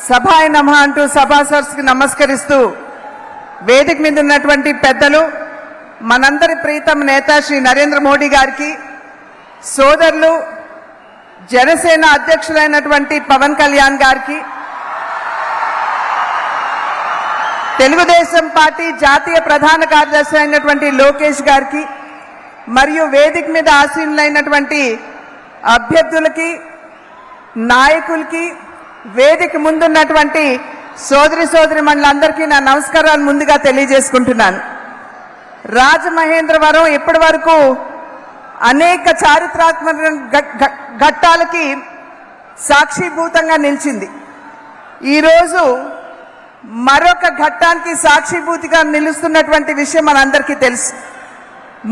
సభాయ నమః అంటూ సభాసర్స్కి నమస్కరిస్తూ వేదిక మీద ఉన్నటువంటి పెద్దలు మనందరి ప్రీతం నేత శ్రీ నరేంద్ర మోడీ గారికి, సోదరులు జనసేన అధ్యక్షులైనటువంటి పవన్ కళ్యాణ్ గారికి, తెలుగుదేశం పార్టీ జాతీయ ప్రధాన కార్యదర్శి అయినటువంటి లోకేష్ గారికి, మరియు వేదిక మీద ఆసీనులైనటువంటి అభ్యర్థులకి, నాయకులకి, వేదిక ముందున్నటువంటి సోదరిమణులందరికీ నా నమస్కారాలు ముందుగా తెలియజేసుకుంటున్నాను. రాజమహేంద్రవరం ఇప్పటి వరకు అనేక చారిత్రాత్మక ఘట్టాలకి సాక్షిభూతంగా నిలిచింది. ఈరోజు మరొక ఘట్టానికి సాక్షిభూతిగా నిలుస్తున్నటువంటి విషయం మనందరికీ తెలుసు.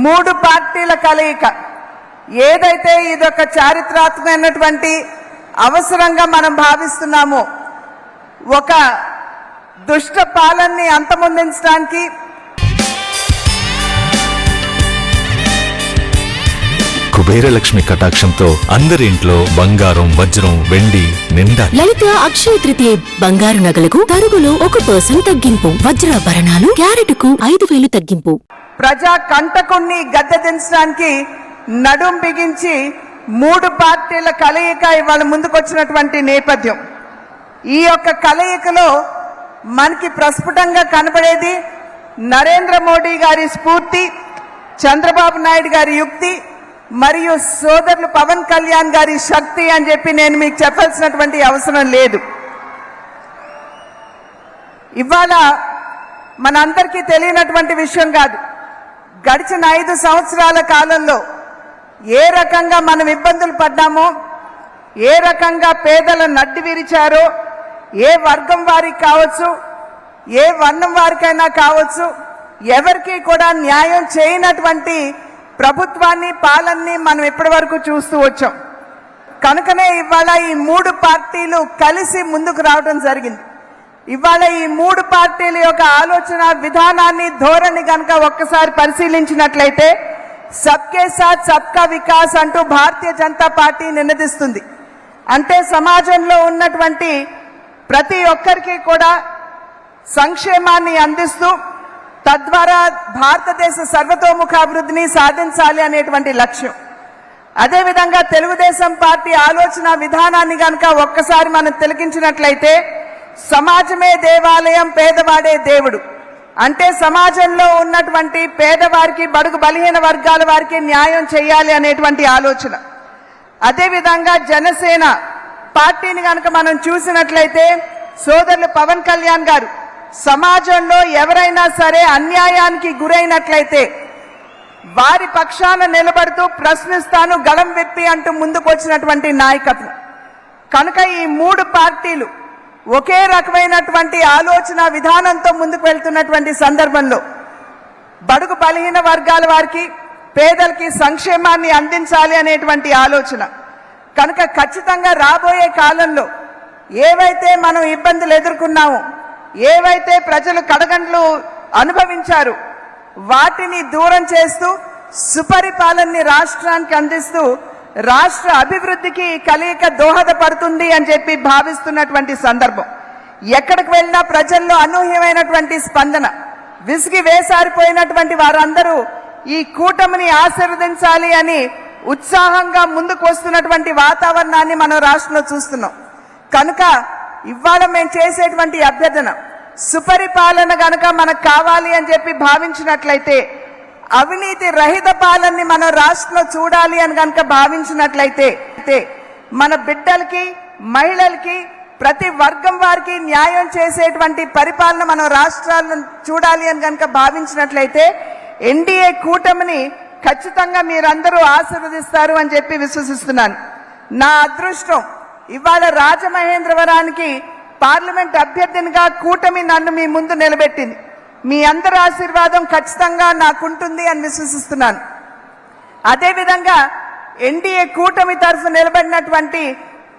3 పార్టీల కలయిక ఏదైతే ఇదొక చారిత్రాత్మకమైనటువంటి అవసరంగా మనం భావిస్తున్నామో, ఒక దుష్ట పాలనని అంతమొందించడానికి, కుబేరలక్ష్మి కటాక్షంతో అందరి ఇంట్లో బంగారం, వజ్రం, వెండి నిండా. లలిత అక్షయ తృతీయ బంగారు నగలకు తరుగులో 1% తగ్గింపు, వజ్రాభరణాలు క్యారెట్కు 5,000 తగ్గింపు. ప్రజా కంటకుణ్ణి గద్దె దించడానికి నడుం బిగించి 3 పార్టీల కలయిక ఇవాళ ముందుకొచ్చినటువంటి నేపథ్యం. ఈ యొక్క కలయికలో మనకి ప్రస్ఫుటంగా కనబడేది నరేంద్ర మోడీ గారి స్ఫూర్తి, చంద్రబాబు నాయుడు గారి యుక్తి, మరియు సోదరులు పవన్ కళ్యాణ్ గారి శక్తి అని చెప్పి నేను మీకు చెప్పాల్సినటువంటి అవసరం లేదు. ఇవాళ మనందరికీ తెలియనటువంటి విషయం కాదు, గడిచిన 5 సంవత్సరాల కాలంలో ఏ రకంగా మనం ఇబ్బందులు పడ్డామో, ఏ రకంగా పేదల నడ్డి విరిచారో, ఏ వర్గం వారికి కావచ్చు, ఏ వర్ణం వారికైనా కావచ్చు, ఎవరికి కూడా న్యాయం చేయనటువంటి ప్రభుత్వాన్ని, పాలనని మనం ఇప్పటి వరకు చూస్తూ వచ్చాం. కనుకనే ఇవాళ ఈ 3 పార్టీలు కలిసి ముందుకు రావడం జరిగింది. ఇవాళ ఈ 3 పార్టీల యొక్క ఆలోచన విధానాన్ని, ధోరణి కనుక ఒక్కసారి పరిశీలించినట్లయితే సబ్కే సాత్ సబ్కా వికాస్ అంటూ భారతీయ జనతా పార్టీ నినదిస్తుంది. అంటే సమాజంలో ఉన్నటువంటి ప్రతి ఒక్కరికి కూడా సంక్షేమాన్ని అందిస్తూ తద్వారా భారతదేశ సర్వతోముఖాభివృద్ధిని సాధించాలి అనేటువంటి లక్ష్యం. అదేవిధంగా తెలుగుదేశం పార్టీ ఆలోచన విధానాన్ని కనుక ఒక్కసారి మనం తిలకించినట్లయితే సమాజమే దేవాలయం, పేదవాడే దేవుడు. అంటే సమాజంలో ఉన్నటువంటి పేదవారికి, బడుగు బలహీన వర్గాల వారికి న్యాయం చేయాలి అనేటువంటి ఆలోచన. అదేవిధంగా జనసేన పార్టీని కనుక మనం చూసినట్లయితే సోదరులు పవన్ కళ్యాణ్ గారు సమాజంలో ఎవరైనా సరే అన్యాయానికి గురైనట్లయితే వారి పక్షాన నిలబడుతూ ప్రశ్నిస్తాను, గళం విప్పి అంటూ ముందుకు వచ్చినటువంటి నాయకత్వం. కనుక ఈ 3 పార్టీలు ఒకే రకమైనటువంటి ఆలోచన విధానంతో ముందుకు వెళ్తున్నటువంటి సందర్భంలో బడుగు బలహీన వర్గాల వారికి, పేదలకి సంక్షేమాన్ని అందించాలి అనేటువంటి ఆలోచన. కనుక ఖచ్చితంగా రాబోయే కాలంలో ఏవైతే మనం ఇబ్బందులు ఎదుర్కొన్నామో, ఏవైతే ప్రజలు కడగండ్లు అనుభవించారు, వాటిని దూరం చేస్తూ సుపరిపాలనని రాష్ట్రానికి అందిస్తూ రాష్ట్ర అభివృద్ధికి కలయిక దోహదపడుతుంది అని చెప్పి భావిస్తున్నటువంటి సందర్భం. ఎక్కడికి వెళ్ళినా ప్రజల్లో అనూహ్యమైనటువంటి స్పందన, విసిగి వేసారిపోయినటువంటి వారందరూ ఈ కూటమిని ఆశీర్వదించాలి అని ఉత్సాహంగా ముందుకు వస్తున్నటువంటి వాతావరణాన్ని మనం రాష్ట్రంలో చూస్తున్నాం. కనుక ఇవాళ మేము చేసేటువంటి అభ్యర్థన, సుపరిపాలన గనక మనకు కావాలి అని చెప్పి భావించినట్లయితే, అవినీతి రహిత పాలనని మనం రాష్ట్రంలో చూడాలి అని కనుక భావించినట్లయితే, మన బిడ్డలకి, మహిళలకి, ప్రతి వర్గం వారికి న్యాయం చేసేటువంటి పరిపాలన మనం రాష్ట్రాలను చూడాలి అని కనుక భావించినట్లయితే ఎన్డీఏ కూటమిని ఖచ్చితంగా మీరందరూ ఆశీర్వదిస్తారు అని చెప్పి విశ్వసిస్తున్నాను. నా అదృష్టం ఇవాళ రాజమహేంద్రవరానికి పార్లమెంట్ అభ్యర్థినిగా కూటమి నన్ను మీ ముందు నిలబెట్టింది. మీ అందరి ఆశీర్వాదం ఖచ్చితంగా నాకుంటుంది అని విశ్వసిస్తున్నాను. అదేవిధంగా ఎన్డీఏ కూటమి తరఫు నిలబడినటువంటి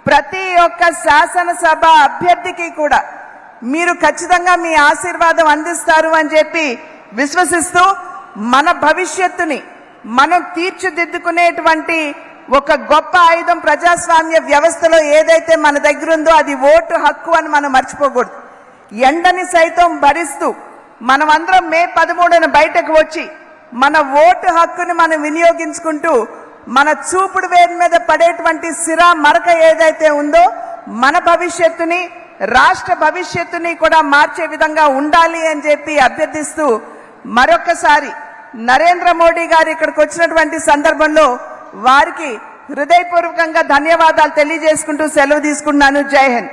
ప్రతి ఒక్క శాసనసభ అభ్యర్థికి కూడా మీరు ఖచ్చితంగా మీ ఆశీర్వాదం అందిస్తారు అని చెప్పి విశ్వసిస్తూ మన భవిష్యత్తుని మనం తీర్చిదిద్దుకునేటువంటి ఒక గొప్ప ఆయుధం ప్రజాస్వామ్య వ్యవస్థలో ఏదైతే మన దగ్గర ఉందో అది ఓటు హక్కు అని మనం మర్చిపోకూడదు. ఎండని సైతం భరిస్తూ మనమందరం మే 13న బయటకు వచ్చి మన ఓటు హక్కుని మనం వినియోగించుకుంటూ మన చూపుడు వేరు మీద పడేటువంటి సిరా మరక ఏదైతే ఉందో మన భవిష్యత్తుని రాష్ట్ర భవిష్యత్తుని కూడా మార్చే విధంగా ఉండాలి అని చెప్పి అభ్యర్థిస్తూ మరొకసారి నరేంద్ర మోడీ గారు ఇక్కడికి వచ్చినటువంటి సందర్భంలో వారికి హృదయపూర్వకంగా ధన్యవాదాలు తెలియజేసుకుంటూ సెలవు తీసుకుంటున్నాను. జై హింద్.